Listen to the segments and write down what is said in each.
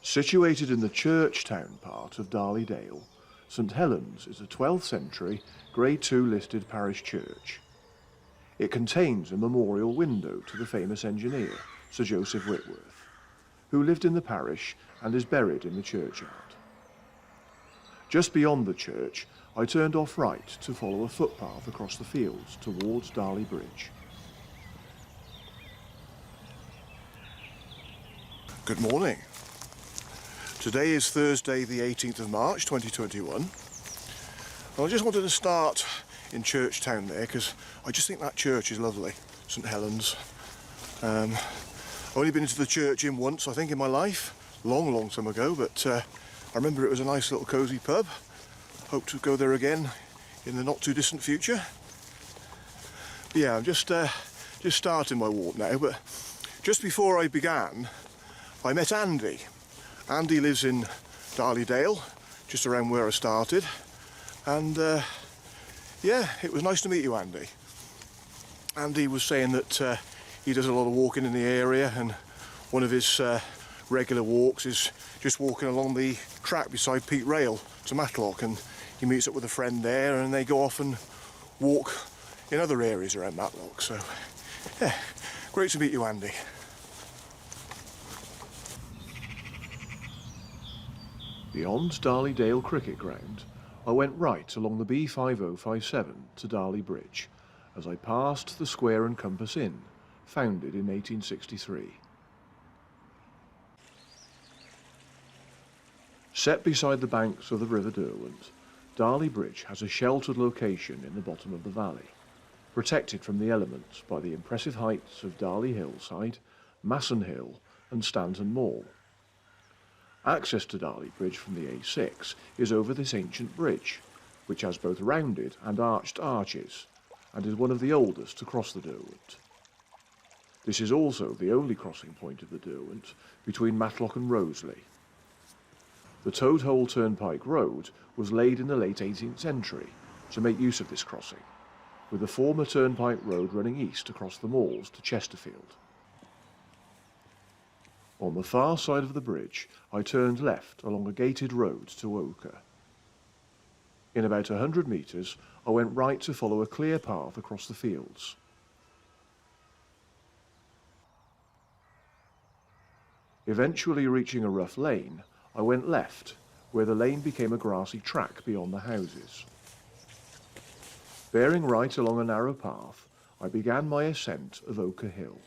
Situated in the Churchtown part of Darley Dale, St Helens is a 12th century Grade II listed parish church. It contains a memorial window to the famous engineer, Sir Joseph Whitworth, who lived in the parish and is buried in the churchyard. Just beyond the church, I turned off right to follow a footpath across the fields towards Darley Bridge. Good morning. Today is Thursday the 18th of March 2021. And I just wanted to start in Churchtown there because I just think that church is lovely, St Helens. I've only been into the church in once, I think, in my life, long time ago, but I remember it was a nice little cosy pub. Hope to go there again in the not too distant future. But yeah, I'm just starting my walk now, but just before I began, I met Andy. Andy lives in Darley Dale, just around where I started, and yeah, it was nice to meet you, Andy. Andy was saying that he does a lot of walking in the area, and one of his regular walks is just walking along the track beside Peat Rail to Matlock, and he meets up with a friend there and they go off and walk in other areas around Matlock. So yeah, great to meet you, Andy. Beyond Darley Dale Cricket Ground, I went right along the B5057 to Darley Bridge as I passed the Square and Compass Inn, founded in 1863. Set beside the banks of the River Derwent, Darley Bridge has a sheltered location in the bottom of the valley, protected from the elements by the impressive heights of Darley Hillside, Masson Hill and Stanton Moor. Access to Darley Bridge from the A6 is over this ancient bridge, which has both rounded and arched arches, and is one of the oldest to cross the Derwent. This is also the only crossing point of the Derwent between Matlock and Roseley. The Toad Hole Turnpike Road was laid in the late 18th century to make use of this crossing, with the former Turnpike Road running east across the moors to Chesterfield. On the far side of the bridge, I turned left along a gated road to Oker. In about 100 metres, I went right to follow a clear path across the fields. Eventually reaching a rough lane, I went left, where the lane became a grassy track beyond the houses. Bearing right along a narrow path, I began my ascent of Oker Hill.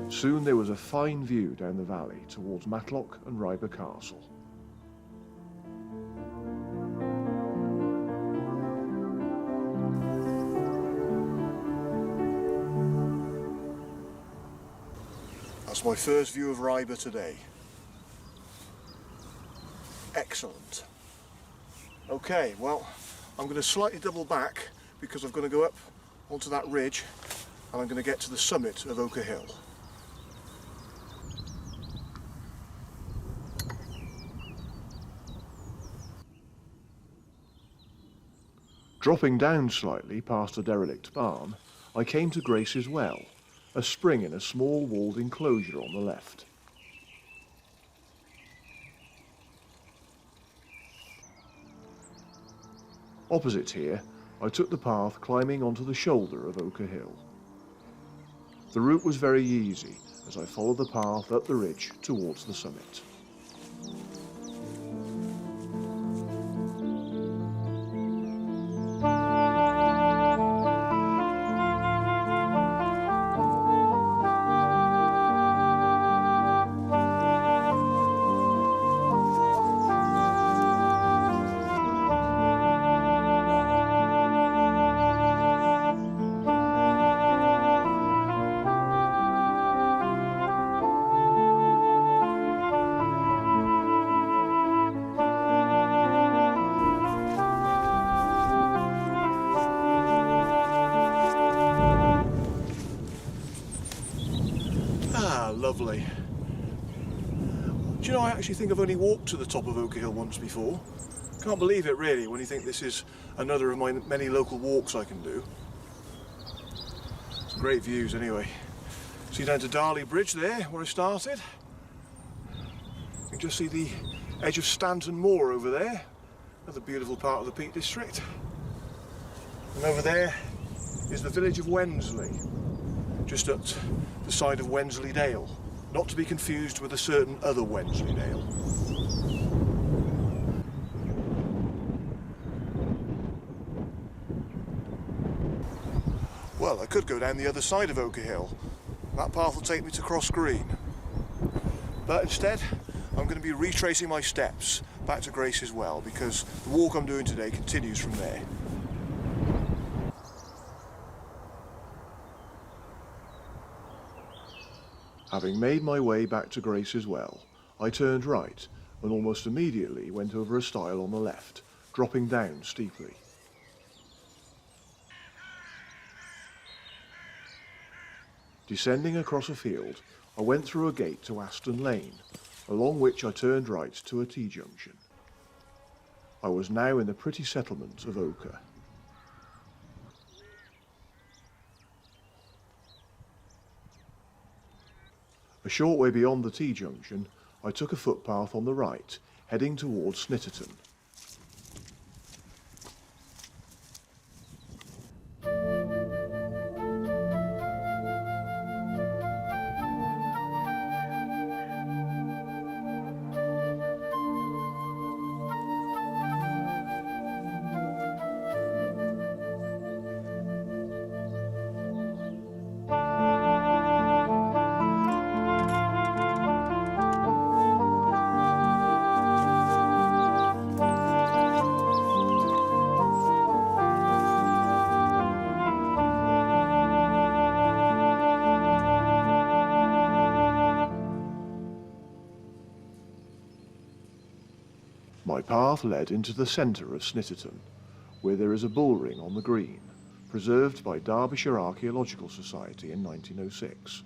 Soon there was a fine view down the valley towards Matlock and Ryber Castle. That's my first view of Ryber today. Excellent. Okay, well, I'm going to slightly double back because I'm going to go up onto that ridge and I'm going to get to the summit of Oker Hill. Dropping down slightly past a derelict barn, I came to Grace's Well, a spring in a small walled enclosure on the left. Opposite here, I took the path climbing onto the shoulder of Oker Hill. The route was very easy as I followed the path up the ridge towards the summit. Ah, lovely. Do you know, I actually think I've only walked to the top of Oker Hill once before. Can't believe it really when you think this is another of my many local walks I can do. Some great views anyway. See down to Darley Bridge there, where I started. You can just see the edge of Stanton Moor over there. Another beautiful part of the Peak District. And over there is the village of Wensley, just at the side of Wensley Dale, not to be confused with a certain other Wensley Dale. Well, I could go down the other side of Oker Hill. That path will take me to Cross Green. But instead, I'm going to be retracing my steps back to Grace's Well, because the walk I'm doing today continues from there. Having made my way back to Grace's Well, I turned right and almost immediately went over a stile on the left, dropping down steeply. Descending across a field, I went through a gate to Aston Lane, along which I turned right to a T-junction. I was now in the pretty settlement of Oker. A short way beyond the T-junction, I took a footpath on the right, heading towards Snitterton. My path led into the centre of Snitterton, where there is a bullring on the green, preserved by Derbyshire Archaeological Society in 1906.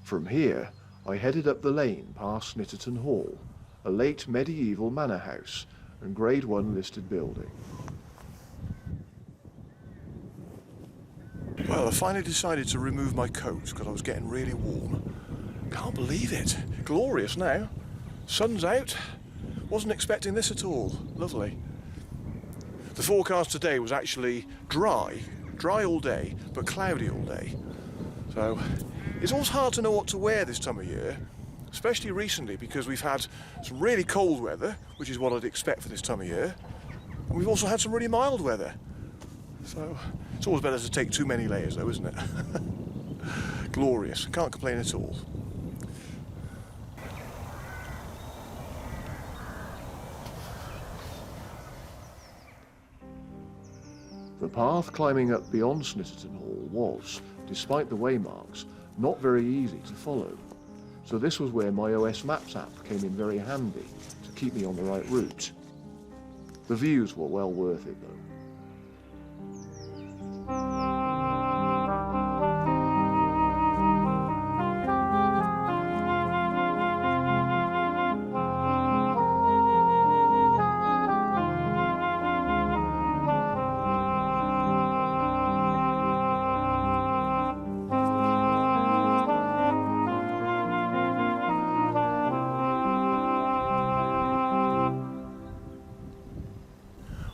From here, I headed up the lane past Snitterton Hall, a late medieval manor house and Grade 1 listed building. Well, I finally decided to remove my coat because I was getting really warm. Can't believe it. Glorious now. Sun's out. Wasn't expecting this at all. Lovely. The forecast today was actually dry all day, but cloudy all day. So it's always hard to know what to wear this time of year, especially recently because we've had some really cold weather, which is what I'd expect for this time of year. And we've also had some really mild weather. So it's always better to take too many layers though, isn't it? Glorious. Can't complain at all. The path climbing up beyond Snitterton Hall was, despite the waymarks, not very easy to follow. So this was where my OS Maps app came in very handy to keep me on the right route. The views were well worth it though.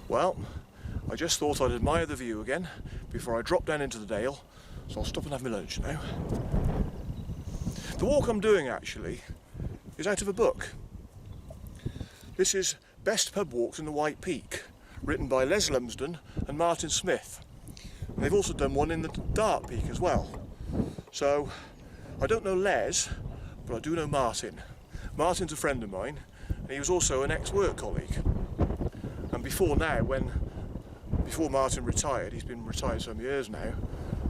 Well, I just thought I'd admire the view again before I drop down into the dale, so I'll stop and have my lunch now. The walk I'm doing actually is out of a book. This is Best Pub Walks in the White Peak, written by Les Lumsdon and Martin Smith. And they've also done one in the Dark Peak as well. So, I don't know Les, but I do know Martin. Martin's a friend of mine, and he was also an ex-work colleague. And before Martin retired, he's been retired some years now,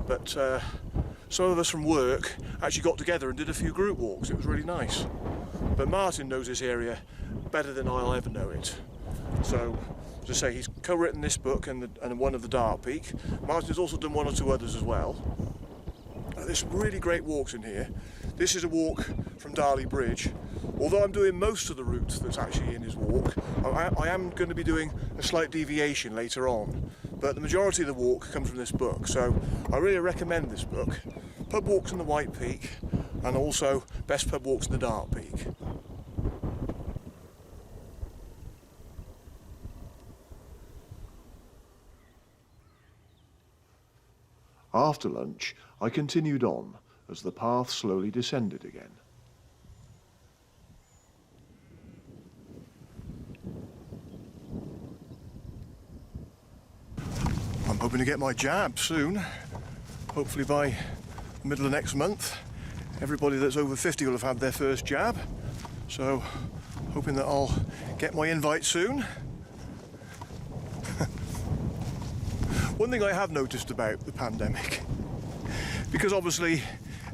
but some of us from work actually got together and did a few group walks. It was really nice. But Martin knows this area better than I'll ever know it. So, as I say, he's co-written this book and one of the Dark Peak. Martin's also done one or two others as well. There's some really great walks in here. This is a walk from Darley Bridge. Although I'm doing most of the route that's actually in his walk, I am going to be doing a slight deviation later on. But the majority of the walk comes from this book, so I really recommend this book. Pub Walks in the White Peak, and also Best Pub Walks in the Dark Peak. After lunch, I continued on as the path slowly descended again. I'm hoping to get my jab soon. Hopefully by the middle of next month. Everybody that's over 50 will have had their first jab. So, hoping that I'll get my invite soon. One thing I have noticed about the pandemic, because obviously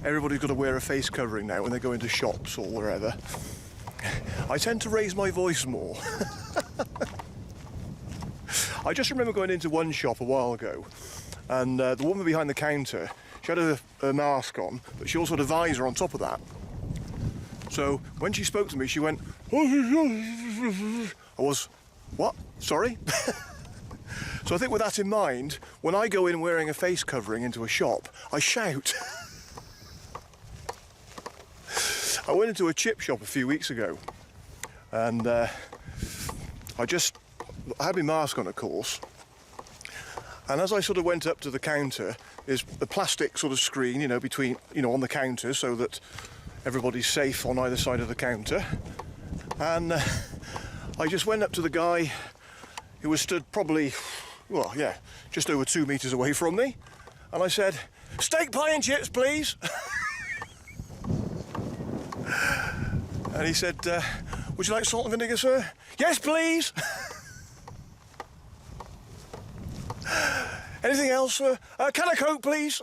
everybody's got to wear a face covering now when they go into shops or wherever, I tend to raise my voice more. I just remember going into one shop a while ago, and the woman behind the counter, she had a mask on, but she also had a visor on top of that. So when she spoke to me, she went, I was, what? Sorry? So I think with that in mind, when I go in wearing a face covering into a shop, I shout. I went into a chip shop a few weeks ago, and I had my mask on, of course, and as I sort of went up to the counter, there's a plastic sort of screen, you know, between, you know, on the counter so that everybody's safe on either side of the counter. And I just went up to the guy who was stood probably, well, yeah, just over 2 meters away from me, and I said, "Steak pie and chips, please." And he said, "Would you like salt and vinegar, sir?" "Yes, please." "Anything else, sir?" "Can of Coke, please."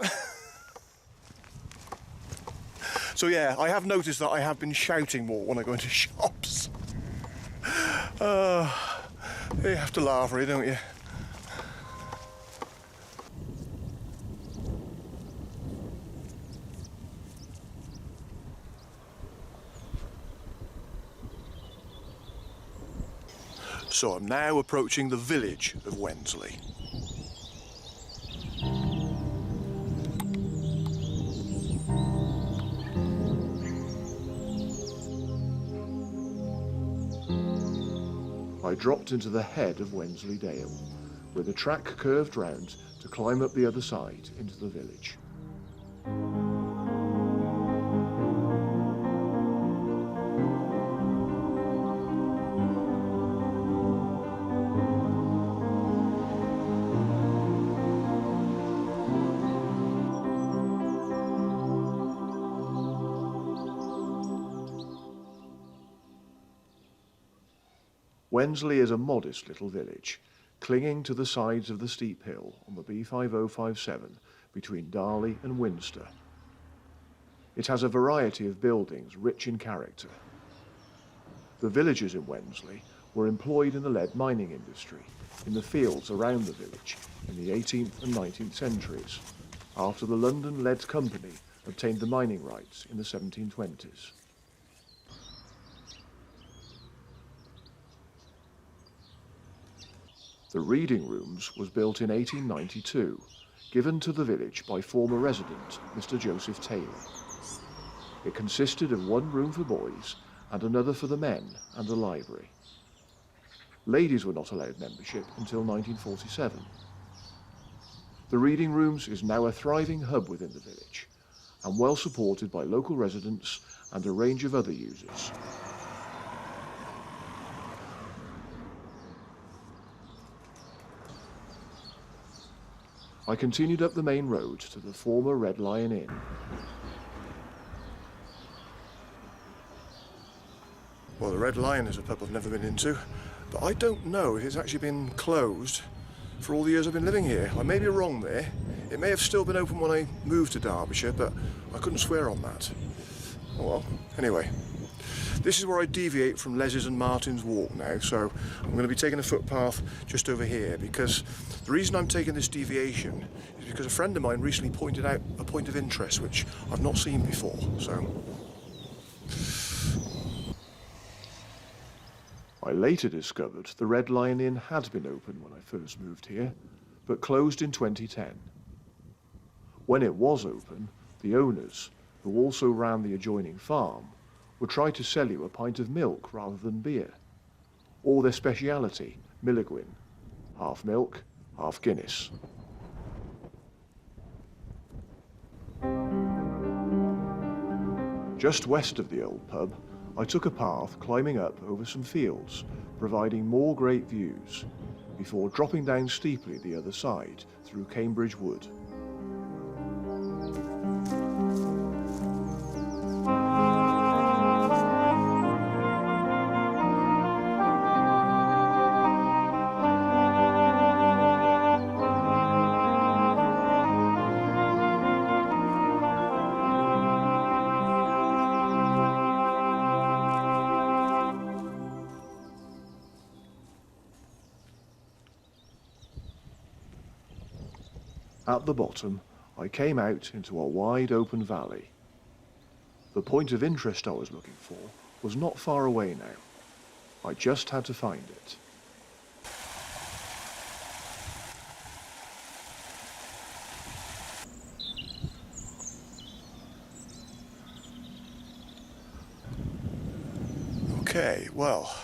So yeah, I have noticed that I have been shouting more when I go into shops. You have to laugh, really, don't you? So I'm now approaching the village of Wensley. I dropped into the head of Wensley Dale, where the track curved round to climb up the other side into the village. Wensley is a modest little village, clinging to the sides of the steep hill on the B5057 between Darley and Winster. It has a variety of buildings rich in character. The villagers in Wensley were employed in the lead mining industry in the fields around the village in the 18th and 19th centuries, after the London Lead Company obtained the mining rights in the 1720s. The Reading Rooms was built in 1892, given to the village by former resident Mr. Joseph Taylor. It consisted of one room for boys and another for the men and a library. Ladies were not allowed membership until 1947. The Reading Rooms is now a thriving hub within the village and well supported by local residents and a range of other users. I continued up the main road to the former Red Lion Inn. Well, the Red Lion is a pub I've never been into, but I don't know if it's actually been closed for all the years I've been living here. I may be wrong there. It may have still been open when I moved to Derbyshire, but I couldn't swear on that. Oh well, anyway. This is where I deviate from Les's and Martin's walk now, so I'm going to be taking a footpath just over here, because the reason I'm taking this deviation is because a friend of mine recently pointed out a point of interest which I've not seen before, so... I later discovered the Red Lion Inn had been open when I first moved here, but closed in 2010. When it was open, the owners, who also ran the adjoining farm, would try to sell you a pint of milk rather than beer, or their speciality, Milligwyn, half milk, half Guinness. Just west of the old pub, I took a path climbing up over some fields, providing more great views, before dropping down steeply the other side through Cambridge Wood. At the bottom, I came out into a wide open valley. The point of interest I was looking for was not far away now. I just had to find it. Okay, well,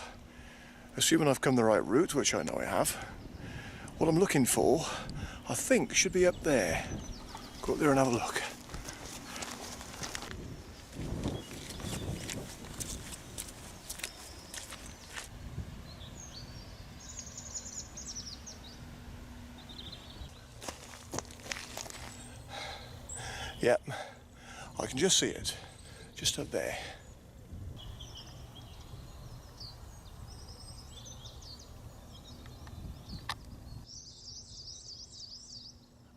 assuming I've come the right route, which I know I have, what I'm looking for, I think, should be up there. Go up there and have a look. Yep, I can just see it, just up there.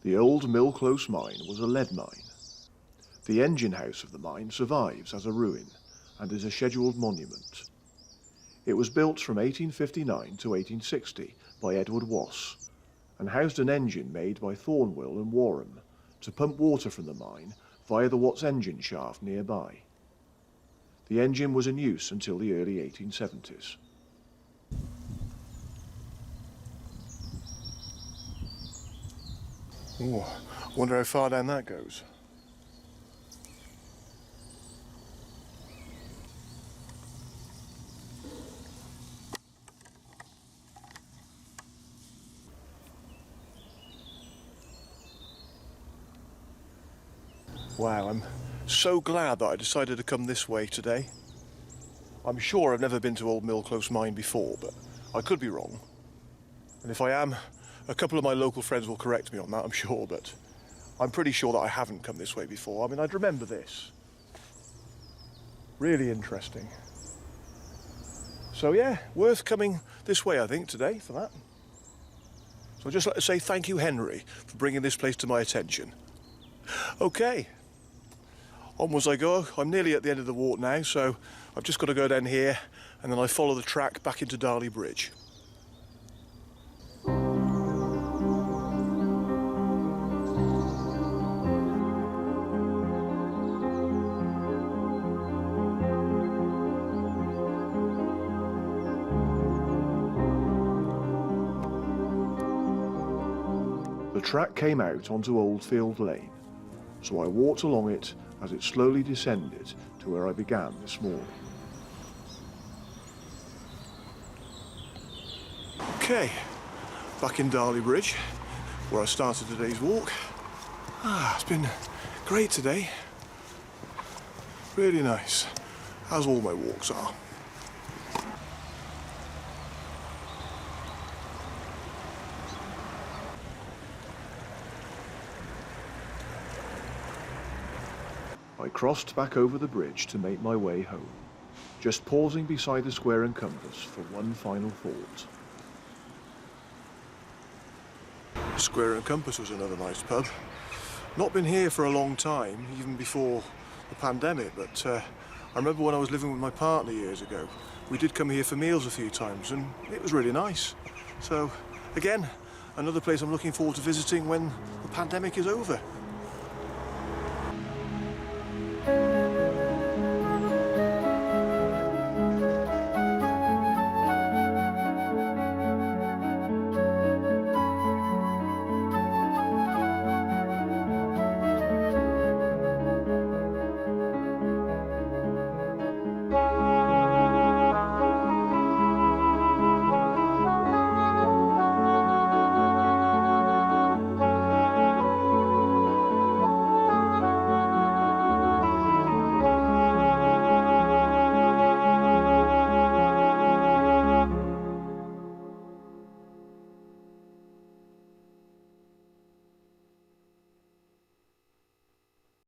The old Millclose Mine was a lead mine. The engine house of the mine survives as a ruin and is a scheduled monument. It was built from 1859 to 1860 by Edward Wass and housed an engine made by Thornwill and Warham to pump water from the mine via the Watts engine shaft nearby. The engine was in use until the early 1870s. Ooh, wonder how far down that goes. Wow, I'm so glad that I decided to come this way today. I'm sure I've never been to Old Millclose Mine before, but I could be wrong. And if I am, a couple of my local friends will correct me on that, I'm sure, but I'm pretty sure that I haven't come this way before. I mean, I'd remember this. Really interesting. So yeah, worth coming this way, I think, today for that. So I'd just like to say thank you, Henry, for bringing this place to my attention. Okay, onwards I go. I'm nearly at the end of the walk now, so I've just got to go down here and then I follow the track back into Darley Bridge. The track came out onto Oldfield Lane, so I walked along it as it slowly descended to where I began this morning. Okay, back in Darley Bridge, where I started today's walk. It's been great today. Really nice, as all my walks are. I crossed back over the bridge to make my way home, just pausing beside the square and compass for one final thought. Square and Compass was another nice pub. Not been here for a long time, even before the pandemic, but I remember when I was living with my partner years ago, we did come here for meals a few times and it was really nice. So, again, another place I'm looking forward to visiting when the pandemic is over.